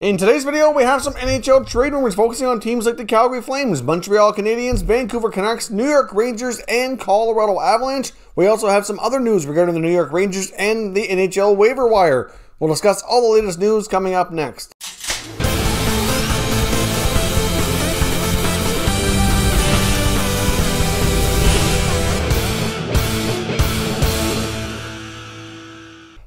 In today's video, we have some NHL trade rumors focusing on teams like the Calgary Flames, Montreal Canadiens, Vancouver Canucks, New York Rangers, and Colorado Avalanche. We also have some other news regarding the New York Rangers and the NHL waiver wire. We'll discuss all the latest news coming up next.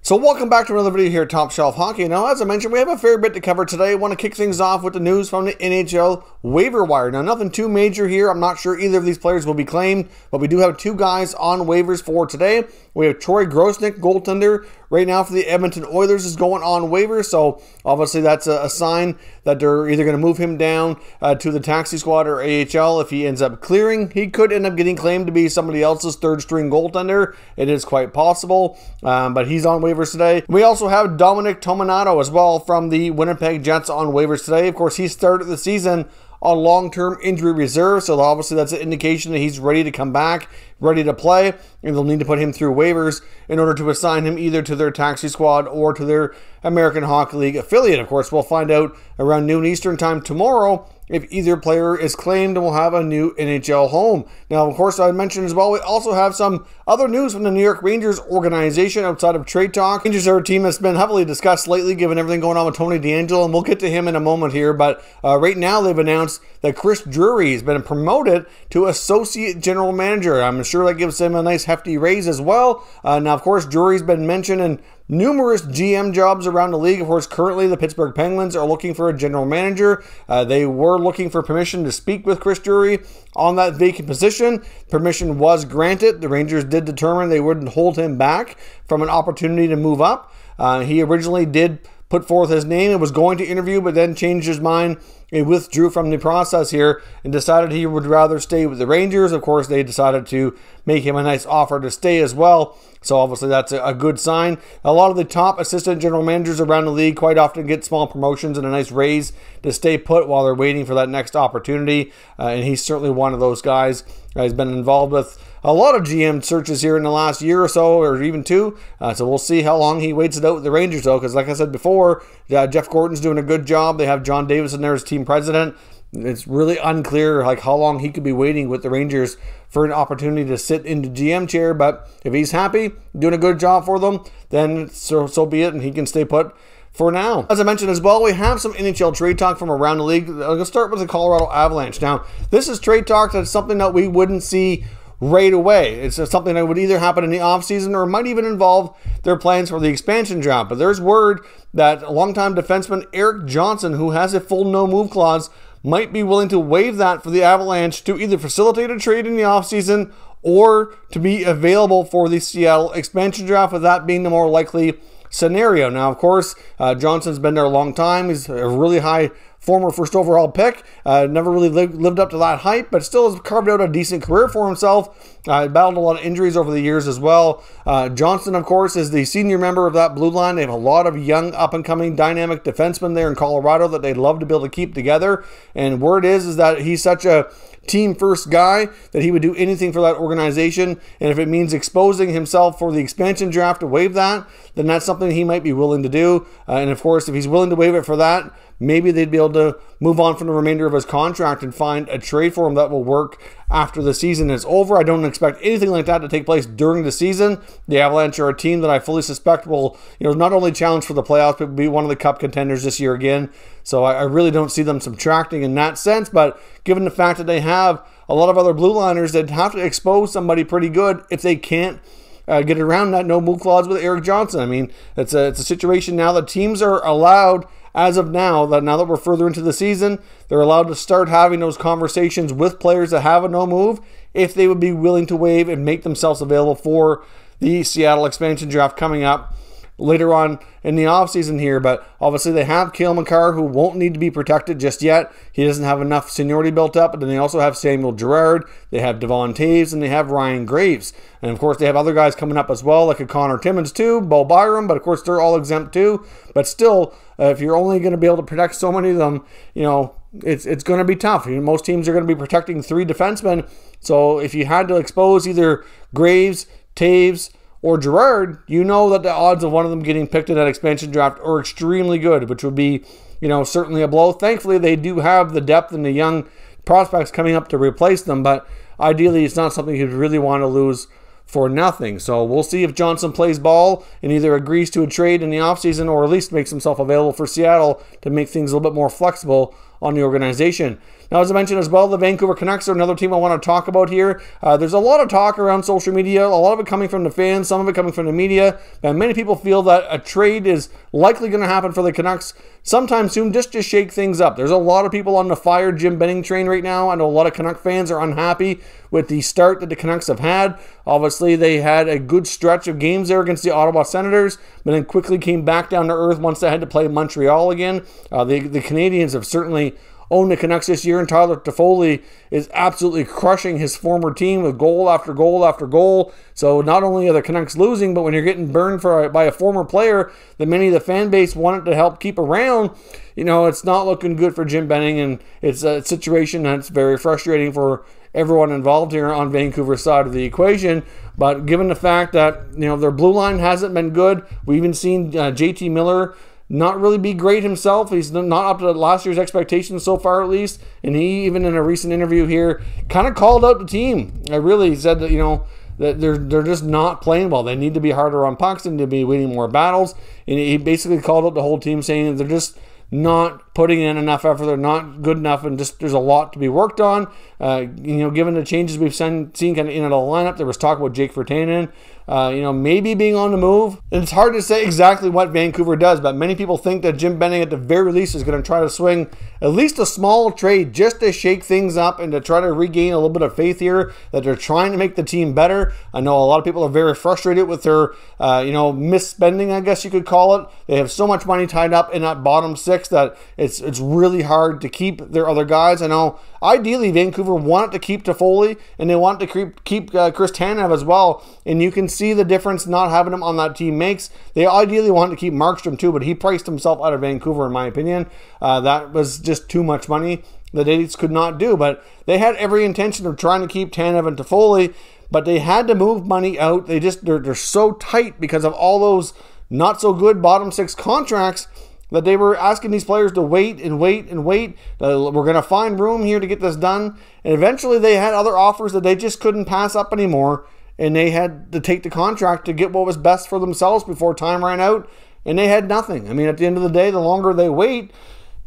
So welcome back to another video here at Top Shelf Hockey. Now, as I mentioned, we have a fair bit to cover today. I want to kick things off with the news from the NHL waiver wire. Now, nothing too major here. I'm not sure either of these players will be claimed, but we do have two guys on waivers for today. We have Troy Grosenick, goaltender, right now for the Edmonton Oilers, is going on waivers. So obviously that's a sign that they're either going to move him down to the taxi squad or AHL. If he ends up clearing, he could end up getting claimed to be somebody else's third string goaltender. It is quite possible, but he's on waivers today. We also have Dominic Tominato as well from the Winnipeg Jets on waivers today. Of course, he started the season on long-term injury reserve, so obviously that's an indication that he's ready to come back, ready to play, and they'll need to put him through waivers in order to assign him either to their taxi squad or to their American Hockey League affiliate. Of course, we'll find out around noon Eastern time tomorrow if either player is claimed and will have a new NHL home. Now, of course, I mentioned as well, we also have some other news from the New York Rangers organization outside of trade talk. Rangers are a team that's been heavily discussed lately, given everything going on with Tony Deangelo, and we'll get to him in a moment here. But right now, they've announced that Chris Drury has been promoted to associate general manager. I'm sure that gives him a nice hefty raise as well. Now, of course, Drury's been mentioned in numerous GM jobs around the league. Of course, currently the Pittsburgh Penguins are looking for a general manager. They were looking for permission to speak with Chris Drury on that vacant position. Permission was granted. The Rangers did determine they wouldn't hold him back from an opportunity to move up. He originally did put forth his name and was going to interview, but then changed his mind and withdrew from the process here and decided he would rather stay with the Rangers. Of course, they decided to make him a nice offer to stay as well. So obviously that's a good sign. A lot of the top assistant general managers around the league quite often get small promotions and a nice raise to stay put while they're waiting for that next opportunity. And he's certainly one of those guys. He's been involved with a lot of GM searches here in the last year or so, or even two. So we'll see how long he waits it out with the Rangers, though, because like I said before, Jeff Gordon's doing a good job. They have John Davis in there as team president. It's really unclear like how long he could be waiting with the Rangers for an opportunity to sit in the GM chair. But if he's happy, doing a good job for them, then so be it, and he can stay put for now. As I mentioned as well, we have some NHL trade talk from around the league. Let's start with the Colorado Avalanche. Now, this is trade talk that's something that we wouldn't see right away. It's something that would either happen in the offseason or might even involve their plans for the expansion draft. But there's word that longtime defenseman Erik Johnson, who has a full no-move clause, might be willing to waive that for the Avalanche to either facilitate a trade in the offseason or to be available for the Seattle expansion draft, with that being the more likely scenario. Now, of course, Johnson's been there a long time. He's a really high former first overall pick. Never really lived up to that hype, but still has carved out a decent career for himself. Battled a lot of injuries over the years as well. Johnson, of course, is the senior member of that blue line. They have a lot of young, up-and-coming, dynamic defensemen there in Colorado that they'd love to be able to keep together. And word is that he's such a team-first guy that he would do anything for that organization. And if it means exposing himself for the expansion draft to waive that, then that's something he might be willing to do. And of course, if he's willing to waive it for that, maybe they'd be able to move on from the remainder of his contract and find a trade for him that will work after the season is over. I don't expect anything like that to take place during the season. The Avalanche are a team that I fully suspect will, not only challenge for the playoffs, but be one of the cup contenders this year again. So I really don't see them subtracting in that sense. But given the fact that they have a lot of other blue liners that have to expose somebody pretty good if they can't get around that no-move clause with Erik Johnson. I mean, it's a situation now that teams are allowed, as of now that we're further into the season, they're allowed to start having those conversations with players that have a no-move if they would be willing to waive and make themselves available for the Seattle expansion draft coming up later on in the offseason here. But obviously they have Cale Makar, who won't need to be protected just yet. He doesn't have enough seniority built up. But then they also have Samuel Girard, they have Devon Taves, and they have Ryan Graves. And of course they have other guys coming up as well, like a Connor Timmins too, Bo Byram, but of course they're all exempt too. But still, if you're only going to be able to protect so many of them, it's going to be tough. Most teams are going to be protecting 3 defensemen. So if you had to expose either Graves, Taves, or Girard, you know that the odds of one of them getting picked in that expansion draft are extremely good, which would be certainly a blow. Thankfully, they do have the depth and the young prospects coming up to replace them, but ideally it's not something you'd really want to lose for nothing. So we'll see if Johnson plays ball and either agrees to a trade in the offseason or at least makes himself available for Seattle to make things a little bit more flexible on the organization. Now, as I mentioned as well, the Vancouver Canucks are another team I want to talk about here. There's a lot of talk around social media, a lot of it coming from the fans, some of it coming from the media, and many people feel that a trade is likely going to happen for the Canucks sometime soon, just to shake things up. There's a lot of people on the fire Jim Benning train right now. I know a lot of Canuck fans are unhappy with the start that the Canucks have had. Obviously, they had a good stretch of games there against the Ottawa Senators, but then quickly came back down to earth once they had to play Montreal again. The Canadiens have certainly own the Canucks this year, and Tyler Toffoli is absolutely crushing his former team with goal after goal after goal. So not only are the Canucks losing, but when you're getting burned by a former player that many of the fan base wanted to help keep around, it's not looking good for Jim Benning, and it's a situation that's very frustrating for everyone involved here on Vancouver's side of the equation. But given the fact that their blue line hasn't been good, we've even seen JT Miller not really be great himself. He's not up to last year's expectations so far, at least. And he, even in a recent interview here, kind of called out the team. I really said that, that they're just not playing well. They need to be harder on pucks and to be winning more battles. And he basically called out the whole team, saying that they're just not putting in enough effort. They're not good enough, and just there's a lot to be worked on. Given the changes we've seen kind of in the lineup, there was talk about Jake Virtanen, maybe being on the move. And it's hard to say exactly what Vancouver does, but many people think that Jim Benning at the very least is going to try to swing at least a small trade just to shake things up and to try to regain a little bit of faith here that they're trying to make the team better. I know a lot of people are very frustrated with their, misspending, I guess you could call it. They have so much money tied up in that bottom six that it's really hard to keep their other guys. I know ideally Vancouver wanted to keep Toffoli and they want to keep Chris Tanev as well, and you can see the difference not having him on that team makes. They ideally wanted to keep Markstrom too, but he priced himself out of Vancouver in my opinion. That was just too much money that they could not do, but they had every intention of trying to keep Tanev and Toffoli, but they had to move money out. They're so tight because of all those not so good bottom six contracts that they were asking these players to wait and wait and wait. We're going to find room here to get this done. And eventually they had other offers that they just couldn't pass up anymore. And they had to take the contract to get what was best for themselves before time ran out. And they had nothing. I mean, at the end of the day, the longer they wait,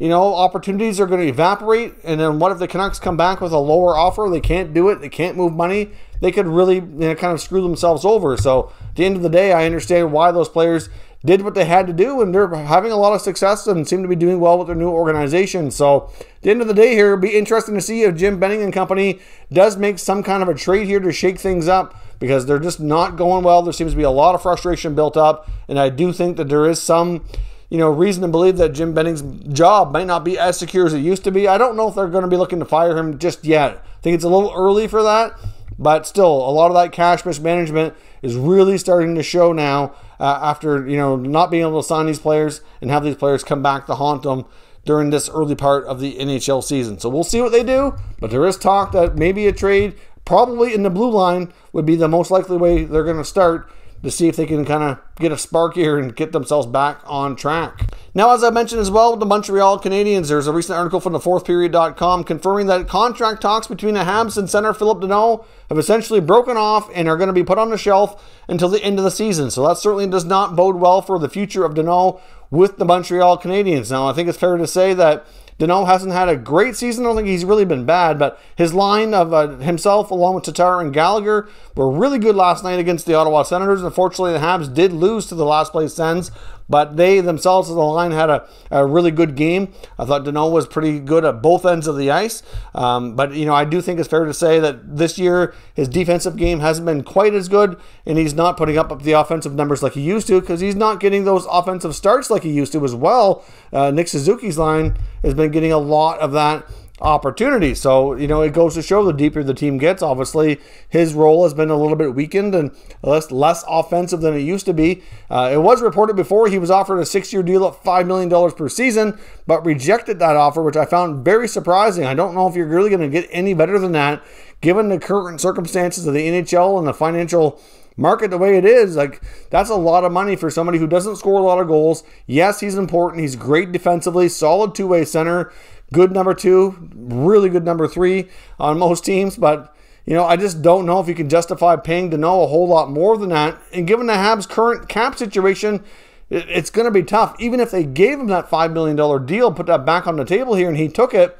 opportunities are going to evaporate. And then what if the Canucks come back with a lower offer? They can't do it. They can't move money. They could really kind of screw themselves over. So at the end of the day, I understand why those players did what they had to do, and they're having a lot of success and seem to be doing well with their new organization. So at the end of the day here, it'll be interesting to see if Jim Benning and company does make some kind of a trade here to shake things up, because they're just not going well. There seems to be a lot of frustration built up, and I do think that there is some reason to believe that Jim Benning's job might not be as secure as it used to be. I don't know if they're going to be looking to fire him just yet. I think it's a little early for that, but still, a lot of that cash mismanagement is really starting to show now after not being able to sign these players and have these players come back to haunt them during this early part of the NHL season. So we'll see what they do, but there is talk that maybe a trade, probably in the blue line, would be the most likely way they're going to start to see if they can kind of get a spark here and get themselves back on track. Now, as I mentioned as well with the Montreal Canadiens, there's a recent article from the fourthperiod.com confirming that contract talks between the Habs and center Philip Danault have essentially broken off and are going to be put on the shelf until the end of the season. So that certainly does not bode well for the future of Danault with the Montreal Canadiens. Now, I think it's fair to say that Danault hasn't had a great season. I don't think he's really been bad, but his line of himself along with Tatar and Gallagher were really good last night against the Ottawa Senators. Unfortunately, the Habs did lose to the last place Sens, but they themselves as a line had a really good game. I thought Danault was pretty good at both ends of the ice. But I do think it's fair to say that this year his defensive game hasn't been quite as good, and he's not putting up the offensive numbers like he used to, because he's not getting those offensive starts like he used to as well. Nick Suzuki's line has been getting a lot of that opportunity. So, it goes to show the deeper the team gets, obviously his role has been a little bit weakened and less offensive than it used to be. It was reported before he was offered a 6-year deal at $5 million per season, but rejected that offer, which I found very surprising. I don't know if you're really going to get any better than that, given the current circumstances of the NHL and the financial market the way it is, like, that's a lot of money for somebody who doesn't score a lot of goals. Yes, he's important. He's great defensively, solid two-way center, good number 2, really good number 3 on most teams. But, you know, I just don't know if you can justify paying Danault a whole lot more than that. And given the Habs' current cap situation, it's going to be tough. Even if they gave him that $5 million deal, put that back on the table here, and he took it,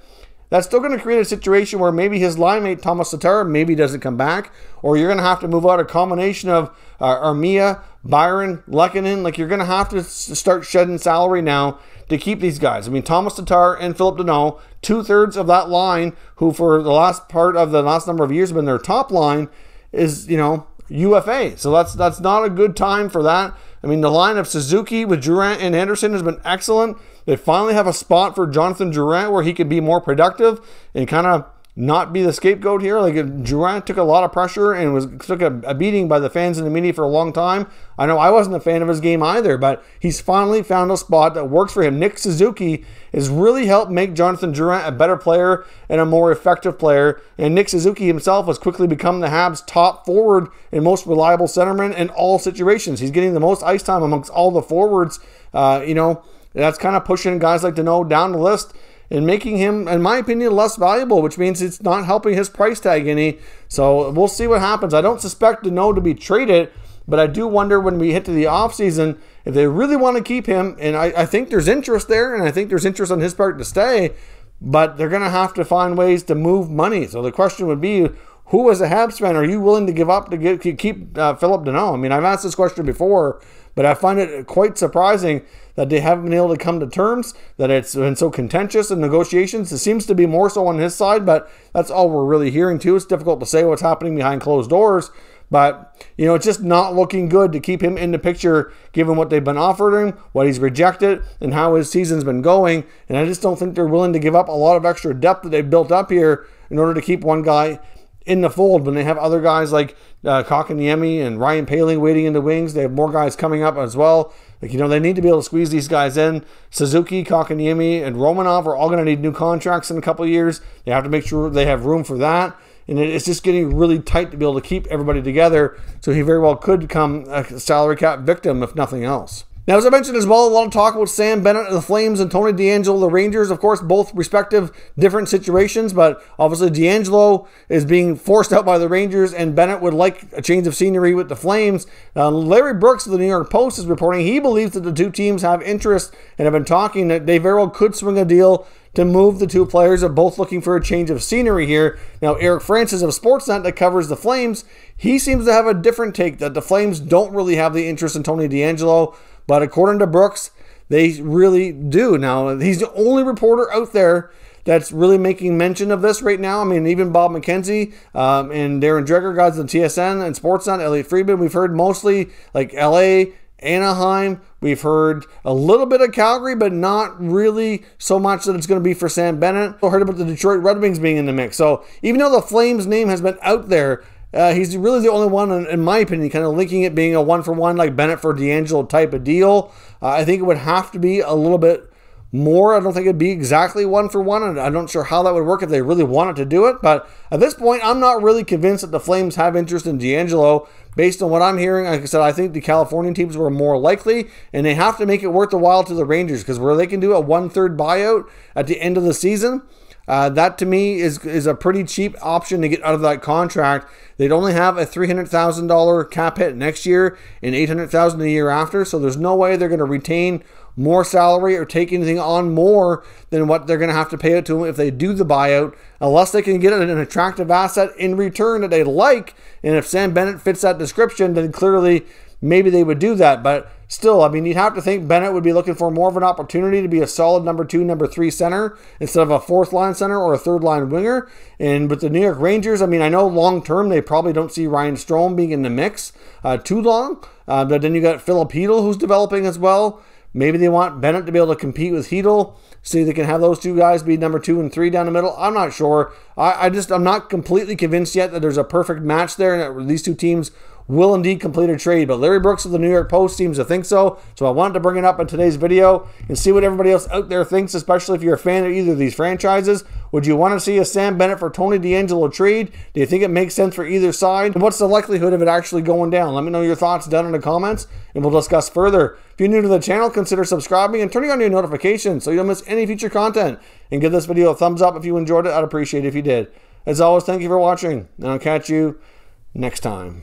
that's still going to create a situation where maybe his line mate, Thomas Tatar, maybe doesn't come back, or you're going to have to move out a combination of Armia, Byron, Lehkonen. Like, you're going to have to start shedding salary now to keep these guys. I mean, Thomas Tatar and Philip Danault, 2/3 of that line, who for the last part of the last number of years have been their top line, is, you know, UFA. So that's not a good time for that. I mean, the line of Suzuki with Durant and Anderson has been excellent. They finally have a spot for Jonathan Durant where he could be more productive and kind of not be the scapegoat here. Like, Durant took a lot of pressure and took a beating by the fans and the media for a long time. I know I wasn't a fan of his game either, but he's finally found a spot that works for him. Nick Suzuki has really helped make Jonathan Durant a better player and a more effective player. And Nick Suzuki himself has quickly become the Habs' top forward and most reliable centerman in all situations. He's getting the most ice time amongst all the forwards. You know, that's kind of pushing guys like Danault down the list and making him, in my opinion, less valuable, which means it's not helping his price tag any. So we'll see what happens. I don't suspect Danault to be traded, but I do wonder when we hit to the offseason if they really want to keep him. And I think there's interest there, and I think there's interest on his part to stay, but they're going to have to find ways to move money. So the question would be, who as a Habs fan are you willing to give up to keep Philip Danault? I mean, I've asked this question before, but I find it quite surprising that they haven't been able to come to terms, that it's been so contentious in negotiations. It seems to be more so on his side, but that's all we're really hearing too. It's difficult to say what's happening behind closed doors, but, you know, it's just not looking good to keep him in the picture given what they've been offering him, what he's rejected, and how his season's been going. And I just don't think they're willing to give up a lot of extra depth that they've built up here in order to keep one guy in the fold when they have other guys like Kotkaniemi and Ryan Poehling waiting in the wings. They have more guys coming up as well. Like, you know, they need to be able to squeeze these guys in. Suzuki, Kotkaniemi, and Romanov are all going to need new contracts in a couple of years. They have to make sure they have room for that. And it's just getting really tight to be able to keep everybody together. So he very well could become a salary cap victim, if nothing else. Now, as I mentioned as well, a lot of talk about Sam Bennett of the Flames and Tony Deangelo, the Rangers. Of course, both respective different situations, but obviously Deangelo is being forced out by the Rangers, and Bennett would like a change of scenery with the Flames. Larry Brooks of the New York Post is reporting he believes that the two teams have interest and have been talking that they very well could swing a deal to move the two players, are both looking for a change of scenery here. Now, Eric Francis of Sportsnet that covers the Flames, he seems to have a different take, that the Flames don't really have the interest in Tony Deangelo. But according to Brooks, they really do. Now, he's the only reporter out there that's really making mention of this right now. I mean, even Bob McKenzie and Darren Dreger, guys on TSN and Sportsnet, Elliot Friedman, we've heard mostly like LA, Anaheim. We've heard a little bit of Calgary, but not really so much that it's going to be for Sam Bennett. We heard about the Detroit Red Wings being in the mix. So even though the Flames name has been out there, he's really the only one, in my opinion, kind of linking it being a one-for-one, like Bennett for Deangelo type of deal. I think it would have to be a little bit more. I don't think it'd be exactly one-for-one, and I'm not sure how that would work if they really wanted to do it. But at this point, I'm not really convinced that the Flames have interest in Deangelo. Based on what I'm hearing, like I said, I think the Californian teams were more likely, and they have to make it worth the while to the Rangers, because where they can do a 1/3 buyout at the end of the season, that to me is a pretty cheap option to get out of that contract. They'd only have a $300,000 cap hit next year and $800,000 a year after, so there's no way they're going to retain more salary or take anything on more than what they're going to have to pay out to them if they do the buyout, unless they can get an attractive asset in return that they like. And if Sam Bennett fits that description, then clearly maybe they would do that. But still, I mean, you'd have to think Bennett would be looking for more of an opportunity to be a solid number 2, number 3 center instead of a 4th-line center or a 3rd-line winger. And with the New York Rangers, I mean, I know long-term they probably don't see Ryan Strome being in the mix too long. But then you got Philip Danault, who's developing as well. Maybe they want Bennett to be able to compete with Danault, so they can have those two guys be number 2 and 3 down the middle. I'm not sure. I'm not completely convinced yet that there's a perfect match there and that these two teams will indeed complete a trade. But Larry Brooks of the New York Post seems to think so. So I wanted to bring it up in today's video and see what everybody else out there thinks, especially if you're a fan of either of these franchises. Would you want to see a Sam Bennett for Tony Deangelo trade? Do you think it makes sense for either side? And what's the likelihood of it actually going down? Let me know your thoughts down in the comments, and we'll discuss further. If you're new to the channel, consider subscribing and turning on your notifications so you don't miss any future content. And give this video a thumbs up if you enjoyed it. I'd appreciate it if you did. As always, thank you for watching, and I'll catch you next time.